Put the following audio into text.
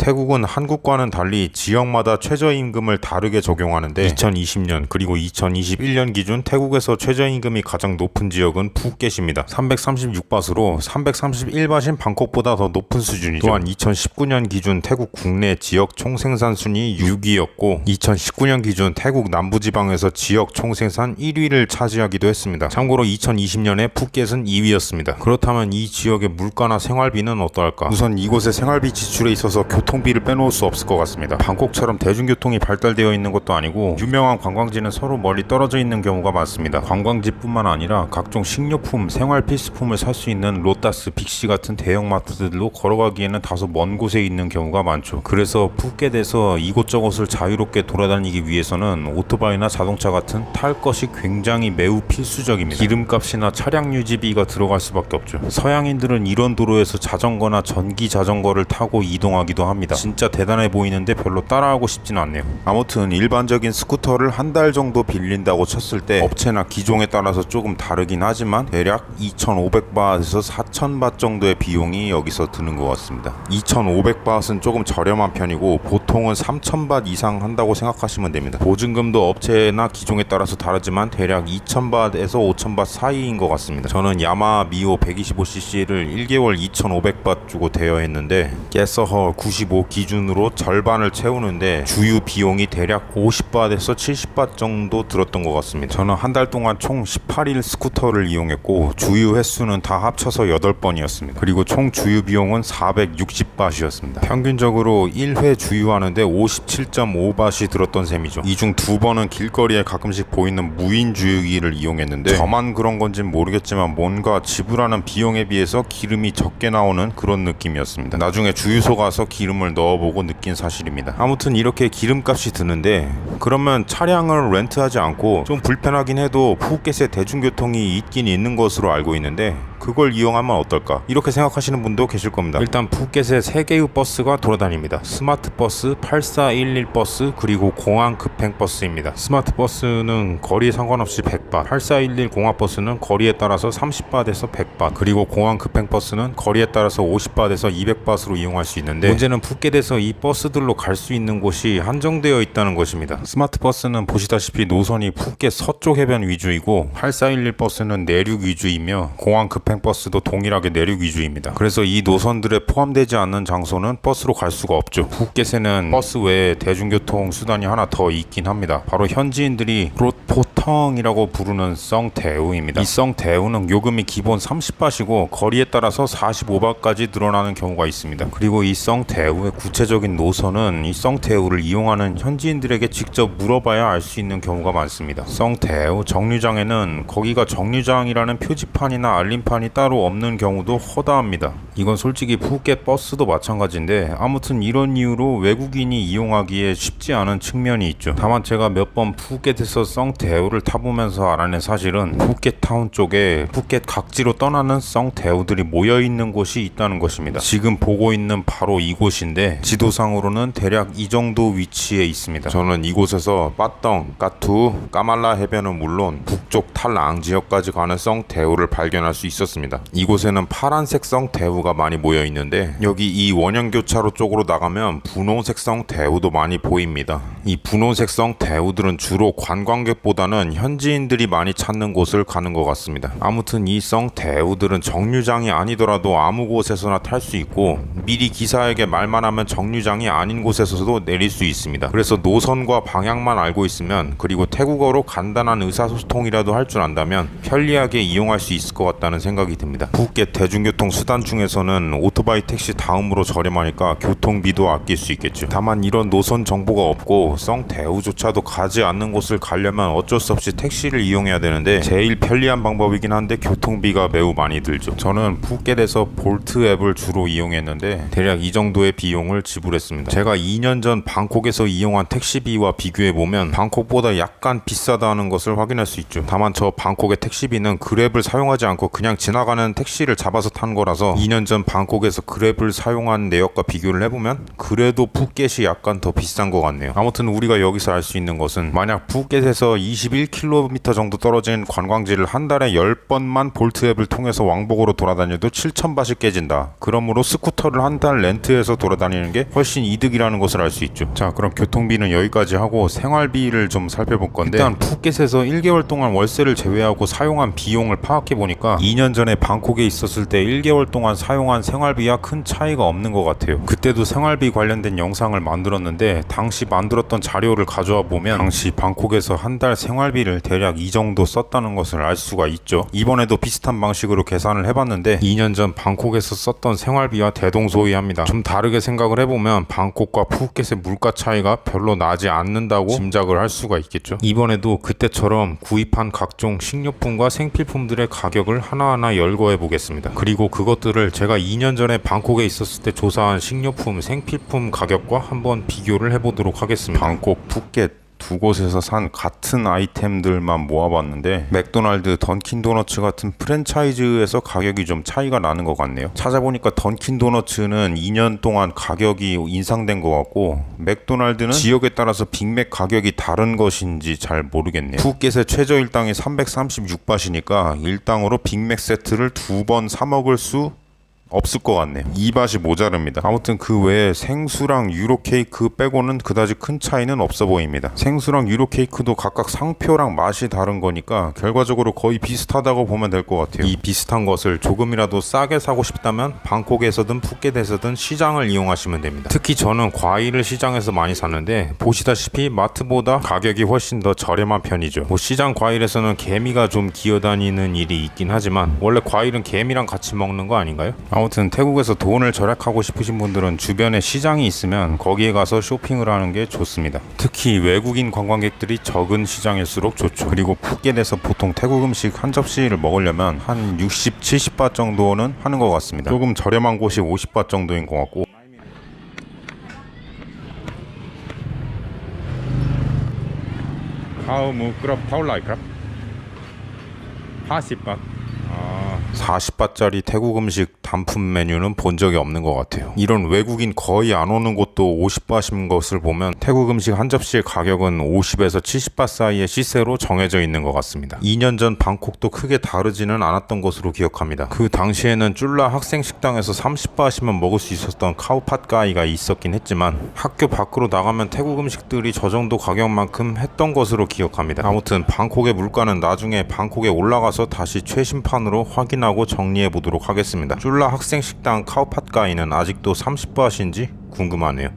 태국은 한국과는 달리 지역마다 최저임금을 다르게 적용하는데 2020년 그리고 2021년 기준 태국에서 최저임금이 가장 높은 지역은 푸켓입니다. 336바트로 331바트인 방콕보다 더 높은 수준이죠. 또한 2019년 기준 태국 국내 지역 총생산 순위 6위였고 2019년 기준 태국 남부지방에서 지역 총생산 1위를 차지하기도 했습니다. 참고로 2020년에 푸켓은 2위였습니다. 그렇다면 이 지역의 물가나 생활비는 어떠할까? 우선 이곳의 생활비 지출에 있어서 교통비를 빼놓을 수 없을 것 같습니다. 방콕처럼 대중교통이 발달되어 있는 것도 아니고 유명한 관광지는 서로 멀리 떨어져 있는 경우가 많습니다. 관광지뿐만 아니라 각종 식료품, 생활 필수품을 살 수 있는 로타스, 빅시 같은 대형마트들로 걸어가기에는 다소 먼 곳에 있는 경우가 많죠. 그래서 푸켓에서 이곳저곳을 자유롭게 돌아다니기 위해서는 오토바이나 자동차 같은 탈 것이 굉장히 매우 필수적입니다. 기름값이나 차량 유지비가 들어갈 수밖에 없죠. 서양인들은 이런 도로에서 자전거나 전기 자전거를 타고 이동하기도 합니다. 진짜 대단해 보이는데 별로 따라하고 싶진 않네요. 아무튼 일반적인 스쿠터를 한 달 정도 빌린다고 쳤을 때 업체나 기종에 따라서 조금 다르긴 하지만 대략 2,500바트에서 4,000바트 정도의 비용이 여기서 드는 것 같습니다. 2,500바트는 조금 저렴한 편이고 보통은 3,000바트 이상 한다고 생각하시면 됩니다. 보증금도 업체나 기종에 따라서 다르지만 대략 2,000바트에서 5,000바트 사이인 것 같습니다. 저는 야마하 미오 125cc를 1개월 2,500바트 주고 대여했는데 게서허 95 기준으로 절반을 채우는데 주유 비용이 대략 50바트에서 70바트 정도 들었던 것 같습니다. 저는 한 달 동안 총 18일 스쿠터를 이용했고 주유 횟수는 다 합쳐서 8번이었습니다. 그리고 총 주유 비용은 460바트였습니다. 평균적으로 1회 주유하는데 57.5바트 들었던 셈이죠. 이 중 2번은 길거리에 가끔씩 보이는 무인 주유기를 이용했는데 저만 그런 건진 모르겠지만 뭔가 지불하는 비용에 비해서 기름이 적게 나오는 그런 느낌이었습니다. 나중에 주유소 가서 기름을 넣어보고 느낀 사실입니다. 아무튼 이렇게 기름값이 드는데 그러면 차량을 렌트하지 않고 좀 불편하긴 해도 푸켓에 대중교통이 있긴 있는 것으로 알고 있는데 그걸 이용하면 어떨까? 이렇게 생각하시는 분도 계실 겁니다. 일단 푸켓에 3개의 버스가 돌아다닙니다. 스마트 버스, 8411 버스, 그리고 공항 급행 버스입니다. 스마트 버스는 거리에 상관없이 100바트, 8411 공항 버스는 거리에 따라서 30바트에서 100바트, 그리고 공항 급행 버스는 거리에 따라서 50바트에서 200바트로 이용할 수 있는데 문제는 푸켓에서 이 버스들로 갈 수 있는 곳이 한정되어 있다는 것입니다. 스마트 버스는 보시다시피 노선이 푸켓 서쪽 해변 위주이고 8411 버스는 내륙 위주이며 공항 급행 버스도 동일하게 내륙 위주입니다. 그래서 이 노선들에 포함되지 않는 장소는 버스로 갈 수가 없죠. 푸켓에는 버스 외에 대중교통 수단이 하나 더 있긴 합니다. 바로 현지인들이 롯포텅이라고 부르는 썽대우입니다. 이 썽대우는 요금이 기본 30바트이고 거리에 따라서 45바트까지 늘어나는 경우가 있습니다. 그리고 이 썽대우의 구체적인 노선은 이 썽대우를 이용하는 현지인들에게 직접 물어봐야 알 수 있는 경우가 많습니다. 썽대우 정류장에는 거기가 정류장이라는 표지판이나 알림판이 따로 없는 경우도 허다합니다. 이건 솔직히 푸켓 버스도 마찬가지인데 아무튼 이런 이유로 외국인이 이용하기에 쉽지 않은 측면이 있죠. 다만 제가 몇 번 푸켓에서 썽대우를 타보면서 알아낸 사실은 푸켓 타운 쪽에 푸켓 각지로 떠나는 썽대우들이 모여있는 곳이 있다는 것입니다. 지금 보고 있는 바로 이곳인데 지도상으로는 대략 이 정도 위치에 있습니다. 저는 이곳에서 빠덩, 까투, 까말라 해변은 물론 북쪽 탈랑 지역까지 가는 썽대우를 발견할 수 있었습니다. 이곳에는 파란색 썽대우가 많이 모여 있는데 여기 이 원형교차로 쪽으로 나가면 분홍색 썽대우도 많이 보입니다. 이 분홍색 썽대우들은 주로 관광객보다는 현지인들이 많이 찾는 곳을 가는 것 같습니다. 아무튼 이 썽대우들은 정류장이 아니더라도 아무 곳에서나 탈 수 있고 미리 기사에게 말만 하면 정류장이 아닌 곳에서도 내릴 수 있습니다. 그래서 노선과 방향만 알고 있으면 그리고 태국어로 간단한 의사소통이라도 할 줄 안다면 편리하게 이용할 수 있을 것 같다는 생각이 듭니다. 푸켓 대중교통 수단 중에서는 오토바이 택시 다음으로 저렴하니까 교통비도 아낄 수 있겠죠. 다만 이런 노선 정보가 없고 썽대우조차도 가지 않는 곳을 가려면 어쩔 수 없이 택시를 이용해야 되는데 제일 편리한 방법이긴 한데 교통비가 매우 많이 들죠. 저는 푸켓에서 볼트 앱을 주로 이용했는데 대략 이 정도의 비용을 지불했습니다. 제가 2년 전 방콕에서 이용한 택시비와 비교해보면 방콕보다 약간 비싸다는 것을 확인할 수 있죠. 다만 저 방콕의 택시비는 그랩을 사용하지 않고 그냥 지나가는 택시를 잡아서 탄 거라서 2년 2년 전 방콕에서 그랩을 사용한 내역과 비교를 해보면 그래도 푸켓이 약간 더 비싼 것 같네요. 아무튼 우리가 여기서 알 수 있는 것은 만약 푸켓에서 21km 정도 떨어진 관광지를 한 달에 10번만 볼트 앱을 통해서 왕복으로 돌아다녀도 7,000바트이 깨진다. 그러므로 스쿠터를 한 달 렌트해서 돌아다니는 게 훨씬 이득이라는 것을 알 수 있죠. 자, 그럼 교통비는 여기까지 하고 생활비를 좀 살펴볼 건데, 일단 푸켓에서 1개월 동안 월세를 제외하고 사용한 비용을 파악해 보니까 2년 전에 방콕에 있었을 때 1개월 동안 사용한 생활비와 큰 차이가 없는 것 같아요. 그때도 생활비 관련된 영상을 만들었는데 당시 만들었던 자료를 가져와 보면 당시 방콕에서 한 달 생활비를 대략 이 정도 썼다는 것을 알 수가 있죠. 이번에도 비슷한 방식으로 계산을 해봤는데 2년 전 방콕에서 썼던 생활비와 대동소이합니다. 좀 다르게 생각을 해보면 방콕과 푸켓의 물가 차이가 별로 나지 않는다고 짐작을 할 수가 있겠죠. 이번에도 그때처럼 구입한 각종 식료품과 생필품들의 가격을 하나하나 열거해 보겠습니다. 그리고 그것들을 제가 2년 전에 방콕에 있었을 때 조사한 식료품, 생필품 가격과 한번 비교를 해보도록 하겠습니다. 방콕, 푸켓 두 곳에서 산 같은 아이템들만 모아봤는데 맥도날드, 던킨도너츠 같은 프랜차이즈에서 가격이 좀 차이가 나는 것 같네요. 찾아보니까 던킨도너츠는 2년 동안 가격이 인상된 것 같고 맥도날드는 지역에 따라서 빅맥 가격이 다른 것인지 잘 모르겠네요. 푸켓의 최저 일당이 336바트니까 일당으로 빅맥 세트를 2번 사 먹을 수 없을 것 같네요. 2바트이 모자릅니다. 아무튼 그 외에 생수랑 유로 케이크 빼고는 그다지 큰 차이는 없어 보입니다. 생수랑 유로 케이크도 각각 상표랑 맛이 다른 거니까 결과적으로 거의 비슷하다고 보면 될 것 같아요. 이 비슷한 것을 조금이라도 싸게 사고 싶다면 방콕에서든 푸켓에서든 시장을 이용하시면 됩니다. 특히 저는 과일을 시장에서 많이 샀는데 보시다시피 마트보다 가격이 훨씬 더 저렴한 편이죠. 시장 과일에서는 개미가 좀 기어다니는 일이 있긴 하지만 원래 과일은 개미랑 같이 먹는 거 아닌가요? 아무튼 태국에서 돈을 절약하고 싶으신 분들은 주변에 시장이 있으면 거기에 가서 쇼핑을 하는 게 좋습니다. 특히 외국인 관광객들이 적은 시장일수록 좋죠. 그리고 푸켓에서 보통 태국 음식 한 접시를 먹으려면 한 60, 70바트 정도는 하는 것 같습니다. 조금 저렴한 곳이 50바트 정도인 것 같고, 파울라이크랍 80바트 40바트짜리 태국 음식 단품 메뉴는 본 적이 없는 것 같아요. 이런 외국인 거의 안 오는 곳도 50바트인 것을 보면 태국 음식 한 접시의 가격은 50에서 70바트 사이의 시세로 정해져 있는 것 같습니다. 2년 전 방콕도 크게 다르지는 않았던 것으로 기억합니다. 그 당시에는 쫄라 학생 식당에서 30바트면 먹을 수 있었던 카우팟가이가 있었긴 했지만 학교 밖으로 나가면 태국 음식들이 저 정도 가격만큼 했던 것으로 기억합니다. 아무튼 방콕의 물가는 나중에 방콕에 올라가서 다시 최신판으로 확인하고 정리해 보도록 하겠습니다. 쫄라 학생 식당 카우팟가이는 아직도 30바트인지 궁금하네요.